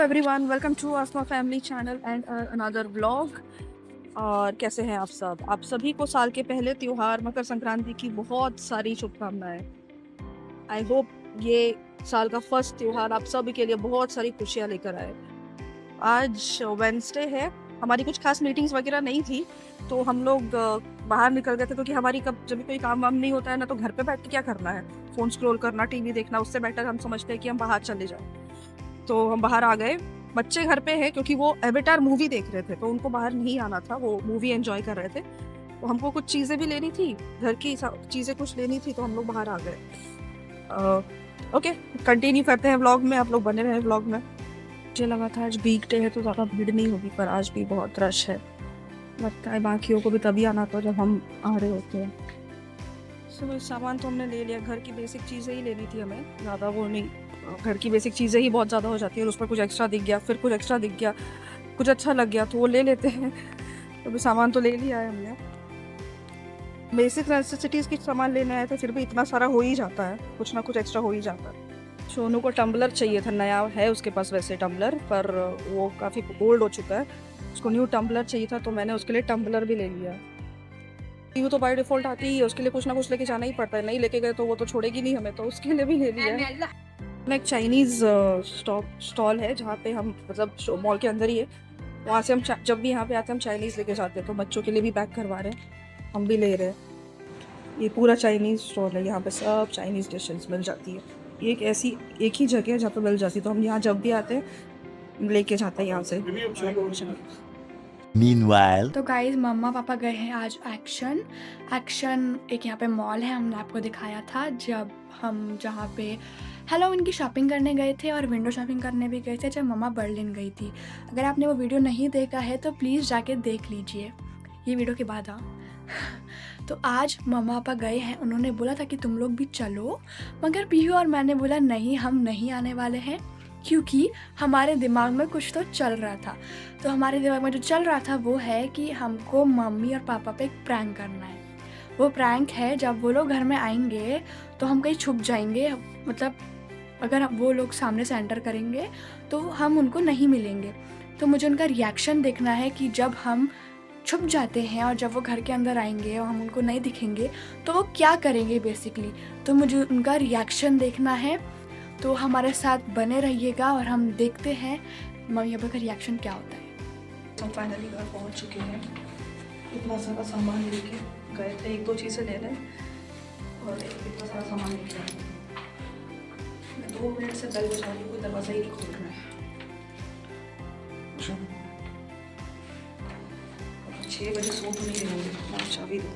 Everyone, welcome to Asma family channel and another vlog. और कैसे हैं आप सब? आप सभी को साल के पहले त्योहार मकर संक्रांति की बहुत सारी शुभकामनाएं। आई होप ये साल का फर्स्ट त्योहार आप सभी के लिए बहुत सारी खुशियां लेकर आए। आज वेडनेसडे है, हमारी कुछ खास मीटिंग्स वगैरह नहीं थी, तो हम लोग बाहर निकल गए थे, क्योंकि हमारी कब जब भी कोई काम वाम नहीं होता है ना, तो घर पे बैठ के क्या करना है, फ़ोन स्क्रॉल करना, टीवी देखना। उससे बेटर हम समझते हैं कि हम बाहर चले जाएं। तो हम बाहर आ गए। बच्चे घर पे हैं क्योंकि वो एवेटार मूवी देख रहे थे, तो उनको बाहर नहीं आना था, वो मूवी एंजॉय कर रहे थे। तो हमको कुछ चीज़ें भी लेनी थी, घर की चीज़ें कुछ लेनी थी, तो हम लोग बाहर आ गए। ओके, कंटिन्यू करते हैं व्लॉग में, आप लोग बने रहे व्लॉग में। मुझे लगा था आज वीक डे है तो ज़्यादा भीड़ नहीं होगी, पर आज भी बहुत रश है। लगता है बाकियों को भी तभी आना था जब हम आ रहे होते हैं। सो सामान तो हमने ले लिया, घर की बेसिक चीज़ें ही लेनी थी हमें, ज़्यादा वो नहीं। घर की बेसिक चीज़ें ही बहुत ज़्यादा हो जाती है, और उस पर कुछ एक्स्ट्रा दिख गया, फिर कुछ एक्स्ट्रा दिख गया, कुछ अच्छा लग गया तो वो ले लेते हैं। तो भी सामान तो ले लिया है हमने। बेसिक नेसेसिटीज़ की सामान लेने आए थे, फिर भी इतना सारा हो ही जाता है, कुछ ना कुछ एक्स्ट्रा हो ही जाता है। सोनू को टम्बलर चाहिए था, नया है उसके पास वैसे टम्बलर, पर वो काफ़ी ओल्ड हो चुका है, उसको न्यू टम्बलर चाहिए था, तो मैंने उसके लिए टम्बलर भी ले लिया। वो तो बाय डिफ़ॉल्ट आती ही है, उसके लिए कुछ ना कुछ लेके जाना ही पड़ता है, नहीं लेके गए तो वो तो छोड़ेगी नहीं हमें, तो उसके लिए भी ले लिया है। एक चाइनीज़ स्टॉल है जहाँ पे हम, मतलब मॉल के अंदर ही है, वहाँ से हम जब भी यहाँ पे आते हैं हम चाइनीज़ लेके जाते हैं, तो बच्चों के लिए भी पैक करवा रहे हैं, हम भी ले रहे हैं। ये पूरा चाइनीज़ स्टॉल है, यहाँ पे सब चाइनीज़ डिशेस मिल जाती है। ये एक ही जगह है जहाँ पे मिल जाती है, तो हम यहाँ जब भी आते हैं लेके जाते हैं यहाँ से। Meanwhile, तो गाइज मम्मा पापा गए हैं आज एक्शन एक यहाँ पे मॉल है, हमने आपको दिखाया था जब हम जहाँ पे हेलोवीन की शॉपिंग करने गए थे, और विंडो शॉपिंग करने भी गए थे जब मम्मा बर्लिन गई थी। अगर आपने वो वीडियो नहीं देखा है तो प्लीज़ जाके देख लीजिए, ये वीडियो के बाद। तो आज मम्मा पापा गए हैं, उन्होंने बोला था कि तुम लोग भी चलो, मगर पीहू और मैंने बोला नहीं, हम नहीं आने वाले हैं, क्योंकि हमारे दिमाग में कुछ तो चल रहा था। तो हमारे दिमाग में जो चल रहा था वो है कि हमको मम्मी और पापा पे एक प्रैंक करना है। वो प्रैंक है, जब वो लोग घर में आएंगे तो हम कहीं छुप जाएंगे, मतलब अगर वो लोग सामने से एंटर करेंगे तो हम उनको नहीं मिलेंगे। तो मुझे उनका रिएक्शन देखना है कि जब हम छुप जाते हैं और जब वो घर के अंदर आएंगे और हम उनको नहीं दिखेंगे तो वो क्या करेंगे बेसिकली। तो मुझे उनका रिएक्शन देखना है, तो हमारे साथ बने रहिएगा और हम देखते हैं मम्मी पापा का रिएक्शन क्या होता है। हम फाइनली घर पहुंच चुके हैं। इतना सारा सामान लेके गए थे, एक दो चीज़ें ले लें, और इतना सारा सामान लेके आए। मैं 2 मिनट से बेल बजा रही हूँ, कोई दरवाज़ा ही नहीं खोल रहा है। 6 बजे सो तो नहीं रहेंगे, आप चाबी दो।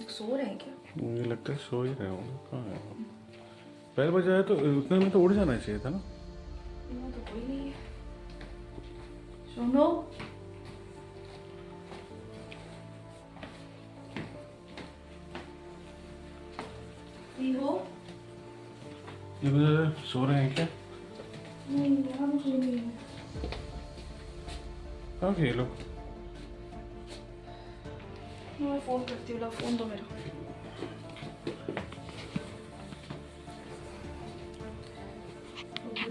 सो रहे हैं क्या? मुझे लगता है सो ही रहे होंगे। कहाँ है वो? पहले बजाया तो उतने में तो उड़ जाना चाहिए था ना। यहाँ तो कोई नहीं है। सुनो, हो? ये बजा सो रहे हैं क्या? नहीं, यहाँ तो कोई नहीं है। कहाँ गए लोग? मैं फ़ोन करती हूँ, फ़ोन दो मेरा।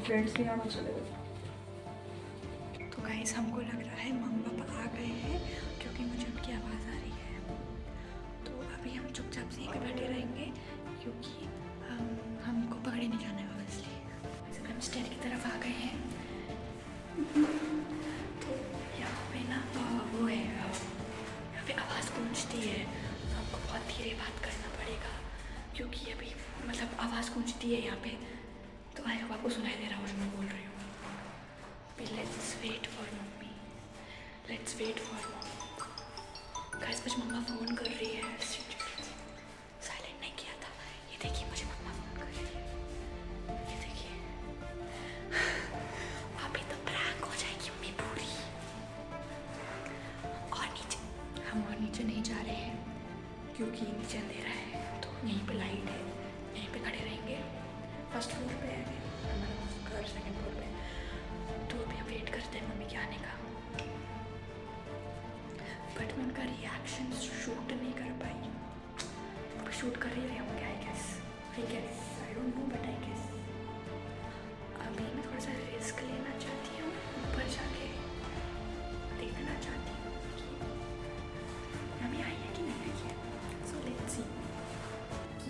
फ्रेंड्स भी यहाँ चले गए। तो गाइस हमको लग रहा है मम्मा पापा आ गए हैं, क्योंकि मुझे उनकी आवाज़ आ रही है। तो अभी हम चुपचाप से यहीं बैठे रहेंगे, क्योंकि हमको पकड़े नहीं जाने वाला, इसलिए हम स्टेयर की तरफ आ गए हैं। तो यहाँ पे ना वो है, यहाँ पे आवाज़ गूंजती है, तो हमको बहुत धीरे बात करना पड़ेगा, क्योंकि अभी मतलब आवाज़ गूंजती है यहाँ पे। तो आई होप आपको सुनाई दे रहा हो जो मैं बोल रही हूँ। Let's wait for mummy, let's wait for mummy. Guys मुझे मम्मा फ़ोन कर रही है, साइलेंट नहीं किया था। ये देखिए मुझे मम्मा फ़ोन कर रही है, ये देखिए। अभी तो प्रैंक हो जाएगी मम्मी पूरी। और नीचे हम और नीचे नहीं जा रहे हैं, क्योंकि नीचे अंधेरा है, तो यहीं पे लाइट है, यहीं पे खड़े रहेंगे। फर्स्ट फ्लोर पे है हमारा घर, सेकंड फ्लोर पे। तो अभी हम वेट करते हैं मम्मी के आने का। बट मैं उनका रिएक्शन शूट नहीं कर पाई। अब शूट कर ही रहे होंगे I guess, I don't know but I guess. अभी मैं थोड़ा सा रिस्क लेना चाहती हूँ, ऊपर जाके देखना चाहती हूँ कि मम्मी आई है कि नहीं आई है। So let's see.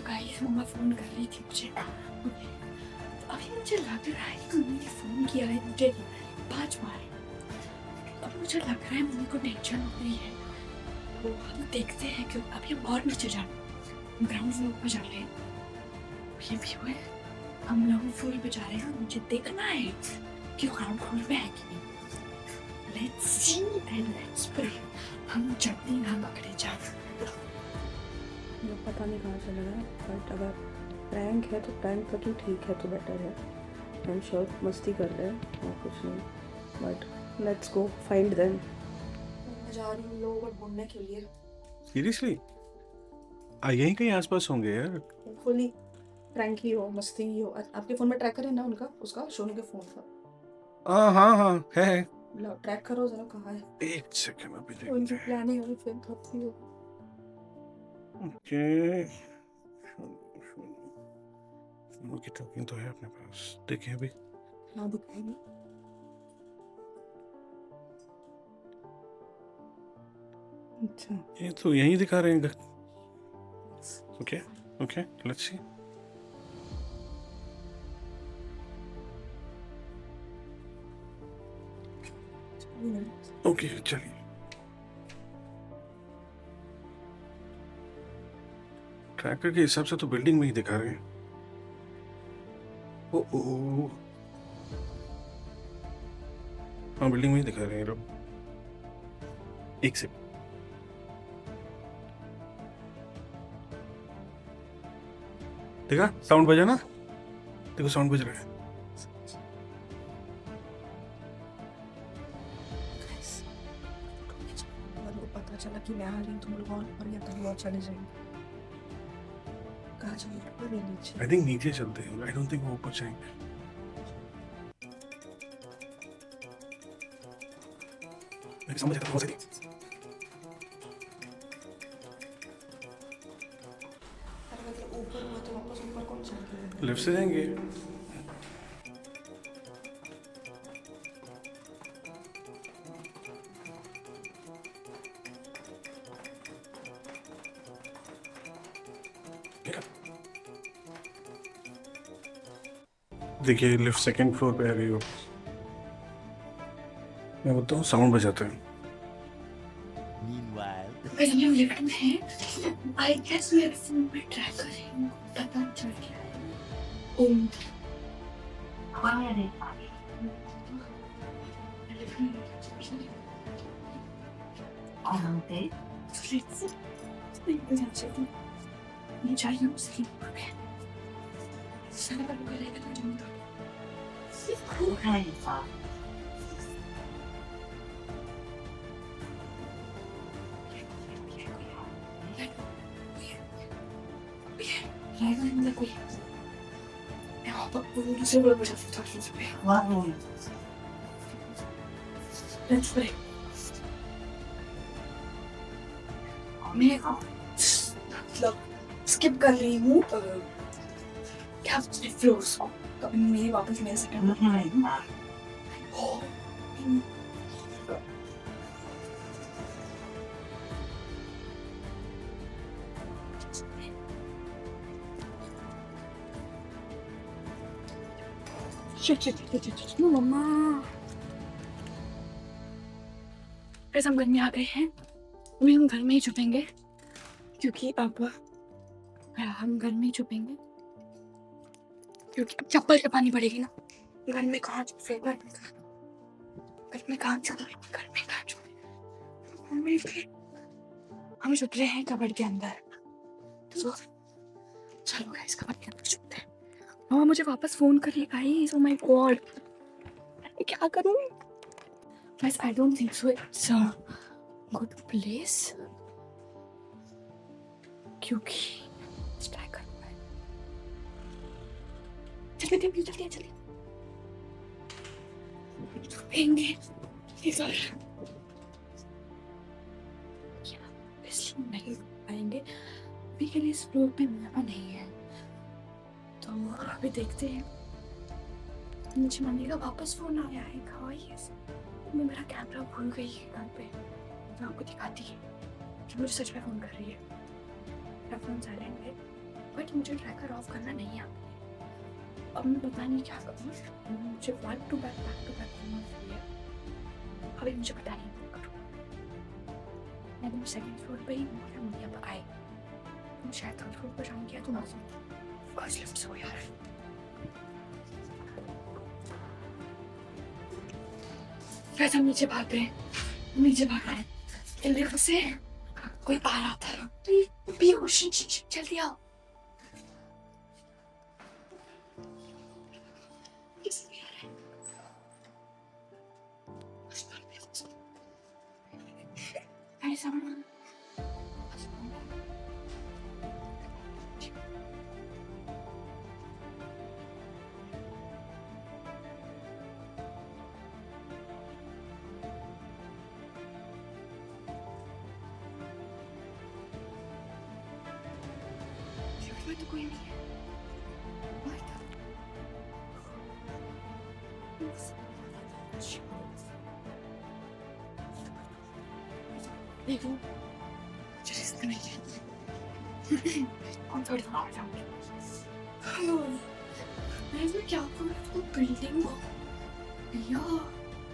Guys mamma phone कर रही थी मुझे। अभी मुझे लग रहा है कि मम्मी ने फ़ोन किया है मुझे 5 बार। अब मुझे लग रहा है मम्मी को टेंशन हो रही है। तो हम देखते हैं क्यों अभी हम और नीचे जाना, ग्राउंड फ्लोर पर जा रहे हैं। ये व्यू है, हम ग्राउंड फ्लोर पे जा रहे हैं। मुझे देखना है कि ग्राउंड फ्लोर पे है कि नहीं। Let's see and let's pray. हम जल्दी ना पकड़े जाए। मुझे पता नहीं कहाँ चला गया, बट अगर प्रैंक है तो प्रैंक का तो ठीक है, तो बेटर है। आई एम श्योर मस्ती कर रहे हैं और कुछ नहीं, but let's go find them. मैं जा रही हूँ लोगों को ढूंढने के लिए। सीरियसली यहीं कहीं आसपास होंगे यार। होपफुली प्रैंक ही हो, मस्ती ही हो। आपके फ़ोन में ट्रैकर है ना उनका, उसका सोनू के फ़ोन का? हाँ है। ट्रैक करो जरा, कहाँ है? एक सेकंड में भी देखते उनकी हैं। प्लानिंग अभी फिर करती हो। ओके, सोनू की टोकन तो है अपने पास, देखें अभी। हाँ दिखाएंगे। अच्छा ये तो यहीं दिखा रहे हैं। Okay okay, let's see. Okay चलिए। ट्रैकर के हिसाब से तो बिल्डिंग में ही दिखा रहे हैं। ओ हाँ, बिल्डिंग में ही दिखा रहे हैं लोग। एक सेकंड, देखा साउंड बजा ना, देखो साउंड बज रहा है। अगर को पता चला कि मैं आ रही हूँ तो लोग और या कहीं और चले जाएंगे। कहाँ चले जाएंगे? नीचे। आई थिंक नीचे चलते हैं, आई डोंट थिंक वो ऊपर जाएंगे। मेरी समझ आता है। ऊपर हुआ तो वापस ऊपर कौन चल लेफ्ट से जाएंगे। देखिए लिफ्ट सेकंड फ्लोर पे आ गई हो। मैं बोलता हूँ साउंड बजाते हैं। गाइस हम लोग लिफ्ट में हैं। आई गेस मेरे फोन में ट्रैकर है, उनको पता चल गया है। ओम Let's play. मैं मतलब स्किप कर रही हूँ क्या फ्लोर्स को, कभी मेरी वापस मेरे सेकंड नो मम्मा। कैसे हम घर में आ गए हैं, अभी हम घर में ही छुपेंगे क्योंकि अब हम घर में ही छुपेंगे क्योंकि अब चप्पल चपानी पड़ेगी ना। घर में कहाँ छुपेगा, घर में कहाँ छुपेगा, घर में कहाँ छुपेगा, घर में फिर हम छुप रहे हैं कबर्ड के अंदर। तो चलो गाइस कबर्ड के अंदर छुपते हैं। मामा मुझे वापस फोन कर रही है गाइस, ओ माय गॉड मैं क्या करूं guys. I don't think so it's a good place क्योंकि ट्राई करूंगा। जल्दी जल्दी जल्दी पेंगे इधर इसलिए नहीं आएंगे अभी के लिए। इस फ्लोर पे मेरा नहीं है तो अभी देखते हैं। मुझे मम्मी का वापस फोन आया है, कहा ये मैं मेरा कैमरा भूल गई है घर पे, मैं आपको दिखाती है कि मुझे सच में फोन कर रही है। मेरा फोन साइलेंट है बट मुझे ट्रैकर ऑफ करना नहीं आता। अब मैं पता नहीं क्या करूँ, मुझे बैक टू बैक करना चाहिए। अभी मुझे पता नहीं क्या करूँ। मैंने सेकंड फ्लोर पे ही मेरा मम्मी अब आए, मैं शायद थर्ड फ्लोर पर जाऊँगी तो फर्स्ट लिफ्ट से हो यार। वैसे हम नीचे भाग गए लिफ्ट से कोई आ रहा था। जल्दी आओ। someone. तो कोई नहीं है। देखो चलिए नहीं है। हम थोड़ी देर और जाऊंगी। मैं इसमें क्या करूँ? तो बिल्डिंग भैया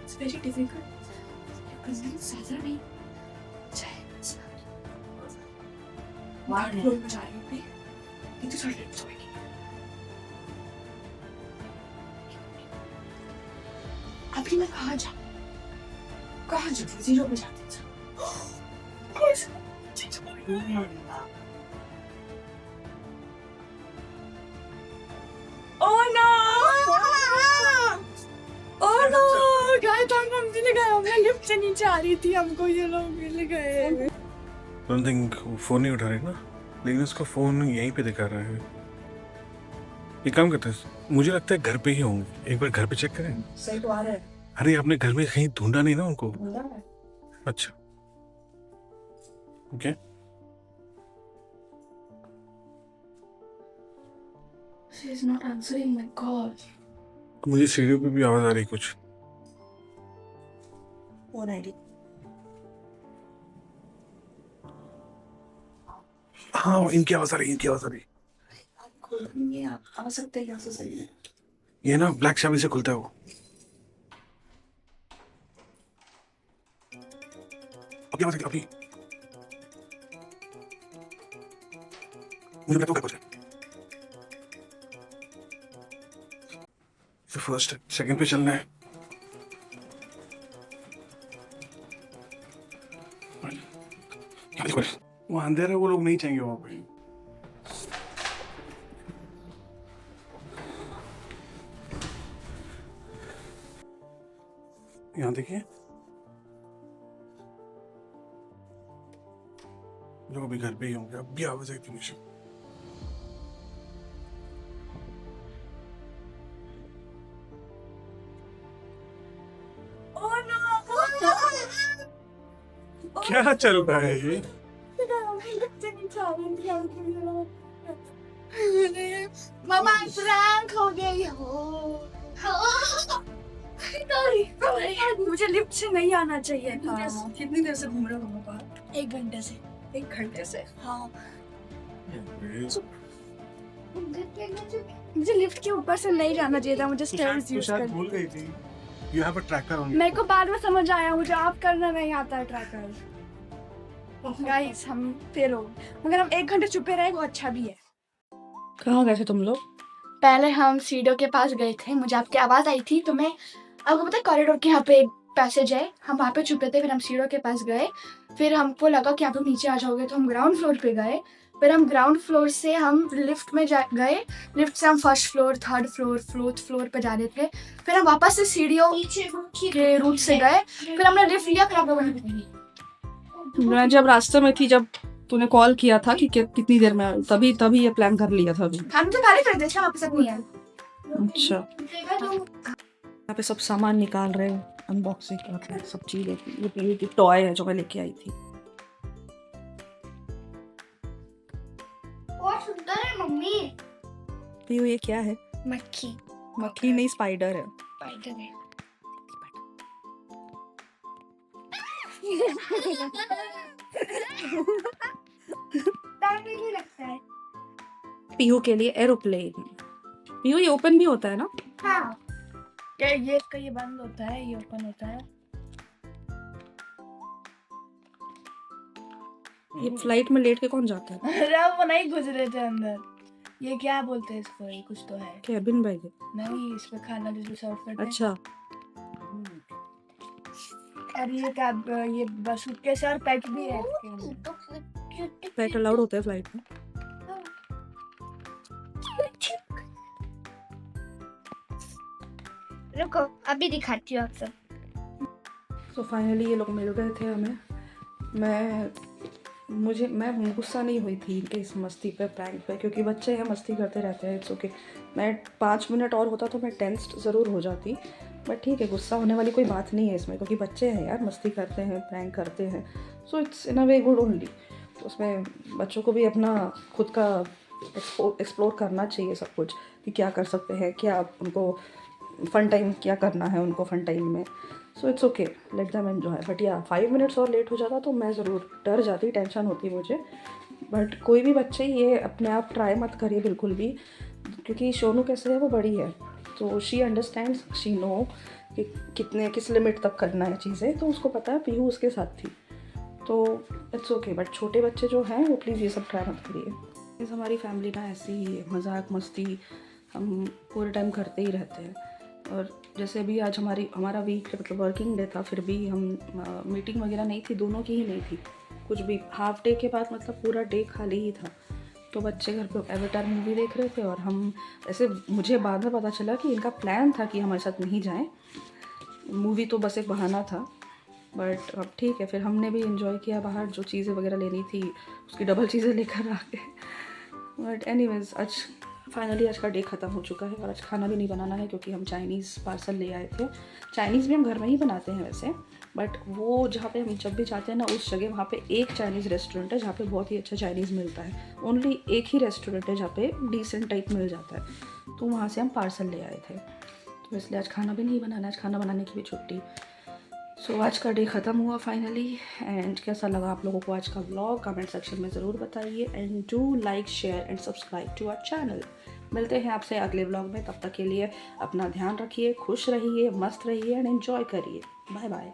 इट्स वेरी डिफिकल्ट। बिल्डिंग ज्यादा नहीं वार्ड लोग जा रही हूँ ये तो थोड़ी देर सोएगी। अभी मैं कहाँ जाऊँ? जीरो पे जाते हैं। Oh no! Oh no! Guys हम मिल गए। मैं लिफ्ट से नीचे आ रही थी, हमको ये लोग मिल गए। Don't think फोन नहीं उठा रही ना, लेकिन उसका फोन यहीं पे दिखा रहा है। ये काम करते हैं, मुझे लगता है घर पे ही होंगे। एक बार घर पे चेक करें। सही तो आ रहा है। अरे आपने घर में कहीं ढूंढा नहीं ना उनको? अच्छा okay She is not answering my call. मुझे सीढ़ियों पे भी आवाज आ रही कुछ। फोन आईडी हाँ इनकी आवाज आ रही ये आ सकते हैं। कैसे सही है? ये ना ब्लैक चाबी से खुलता है वो। अभी आवाज अभी मुझे लगता है कुछ फर्स्ट सेकंड पे चलना है। वो अंधेरा है, वो लोग नहीं चाहिए वहां पे। यहाँ देखिए लोग अभी घर पे ही होंगे। अब भी आवाज आई थी मुझे। क्या चल रहा है ये? मामा प्रैंक हो गई हो। मुझे लिफ्ट से नहीं आना चाहिए था। कितनी देर से घूम रहे हो तुम बाहर? 1 घंटे से। 1 घंटे से? हाँ मुझे लिफ्ट के ऊपर से नहीं जाना चाहिए था, मुझे स्टेयर्स यूज कर। भूल गई थी। You have a tracker on. मेरे को बाद में समझ आया, मुझे आप करना नहीं आता है ट्रैकर। गाइस हम फेल हो गए, मगर हम 1 घंटे चुपे रहे, वो अच्छा भी है। कहाँ गए थे तुम लोग? पहले हम सीढ़ियों के पास गए थे, मुझे आपकी आवाज आई थी तो मैं, आपको पता है कॉरिडोर के यहाँ पे एक पैसेज है, हम वहाँ पे छुपे थे। फिर हम सीढ़ियों के पास गए, फिर हमको लगा कि आप लोग नीचे आ जाओगे तो हम ग्राउंड फ्लोर पे गए। फिर हम ग्राउंड फ्लोर से हम लिफ्ट में गए, लिफ्ट से हम first floor, third floor, fourth floor पे जा रहे थे। फिर हम वापस से सीढ़ियों के रूट से गए, फिर हमने लिफ्ट लिया, फिर आप लोगों ने। मैं जब रास्ते में थी, जब तूने कॉल किया था कि कितनी देर में, तभी ये प्लान कर लिया था। हम तो खाली कर देते, वापस नहीं आए। अच्छा, यहाँ पे सब सामान निकाल रहे हैं, अनबॉक्सिंग कर रहे हैं, सब चीज़ें। ये पीयू की टॉय है जो मैं लेके आई थी। बहुत सुंदर है मम्मी। पीयू ये क्या है? मक्खी। मक्खी नहीं, स्पाइडर है। स्पाइडर है। डर भी नहीं लगता है। पीयू के लिए एरोप्लेन। पीयू ये ओपन भी होता है ना? हाँ। ये इसका ये बंद होता है, ये ओपन होता है। ये फ्लाइट में लेट के कौन जाता है? अरे वो नहीं गुजरे थे अंदर। ये क्या बोलते हैं इसको, ये कुछ तो है। कैबिन बैग है। नहीं, इस पे खाना जिसमें सर्व करते हैं। अच्छा, और ये कैब, ये बस सूटकेस और पैक भी है इसके अंदर। पैक अलाउड होता है फ्लाइट में? रुको अभी दिखाती हूँ आप सब। तो फाइनली ये लोग मिल गए थे हमें। मैं गुस्सा नहीं हुई थी इनके इस मस्ती पे, प्रैंक पे, क्योंकि बच्चे हैं, मस्ती करते रहते हैं। It's okay. मैं 5 मिनट और होता तो मैं टेंस्ड ज़रूर हो जाती, बट ठीक है, गुस्सा होने वाली कोई बात नहीं है इसमें, क्योंकि बच्चे हैं यार, मस्ती करते हैं, प्रैंक करते हैं। So it's in a way good only. तो उसमें बच्चों को भी अपना खुद का एक्सप्लोर करना चाहिए सब कुछ, कि क्या कर सकते हैं, क्या उनको फ़न टाइम क्या करना है उनको फ़न टाइम में। So it's okay, let them enjoy. But या 5 मिनट्स और लेट हो जाता तो मैं ज़रूर डर जाती, टेंशन होती मुझे। बट कोई भी बच्चे ये अपने आप ट्राई मत करिए बिल्कुल भी, क्योंकि सोनू कैसे है, वो बड़ी है, तो शी अंडरस्टैंड्स, शी नो कि किस लिमिट तक करना है चीज़ें, तो उसको पता है। पीहू उसके साथ थी, तो इट्स ओके। बट छोटे बच्चे जो हैं वो प्लीज़ ये सब ट्राई मत करिए। हमारी फैमिली ना ऐसी ही है, मजाक मस्ती हम पूरे टाइम करते ही रहते हैं। और जैसे अभी आज हमारा वीक मतलब वर्किंग डे था, फिर भी हम मीटिंग वगैरह नहीं थी, दोनों की ही नहीं थी कुछ भी। हाफ डे के बाद मतलब पूरा डे खाली ही था। तो बच्चे घर पे एवेटार मूवी देख रहे थे, और हम ऐसे, मुझे बाद में पता चला कि इनका प्लान था कि हमारे साथ नहीं जाएं, मूवी तो बस एक बहाना था। बट अब ठीक है, फिर हमने भी इन्जॉय किया बाहर, जो चीज़ें वगैरह लेनी थी उसकी डबल चीज़ें लेकर आ गए। बट एनीवेज, आज फाइनली आज का डे ख़त्म हो चुका है, और आज खाना भी नहीं बनाना है, क्योंकि हम चाइनीज़ पार्सल ले आए थे। चाइनीज़ भी हम घर में ही बनाते हैं वैसे, बट वो जहाँ पे हम जब भी जाते हैं ना, उस जगह वहाँ पे एक चाइनीज़ रेस्टोरेंट है जहाँ पे बहुत ही अच्छा चाइनीज़ मिलता है। ओनली एक ही रेस्टोरेंट है जहाँ पे डिसेंट टाइप मिल जाता है, तो वहाँ से हम पार्सल ले आए थे। तो इसलिए आज खाना भी नहीं बनाना, आज खाना बनाने की भी छुट्टी। सो आज का डे ख़त्म हुआ फाइनली। एंड कैसा लगा आप लोगों को आज का व्लॉग, कमेंट सेक्शन में ज़रूर बताइए। And do like, share and subscribe to our channel. मिलते हैं आपसे अगले व्लॉग में, तब तक के लिए अपना ध्यान रखिए, खुश रहिए, मस्त रहिए एंड एंजॉय करिए। Bye bye.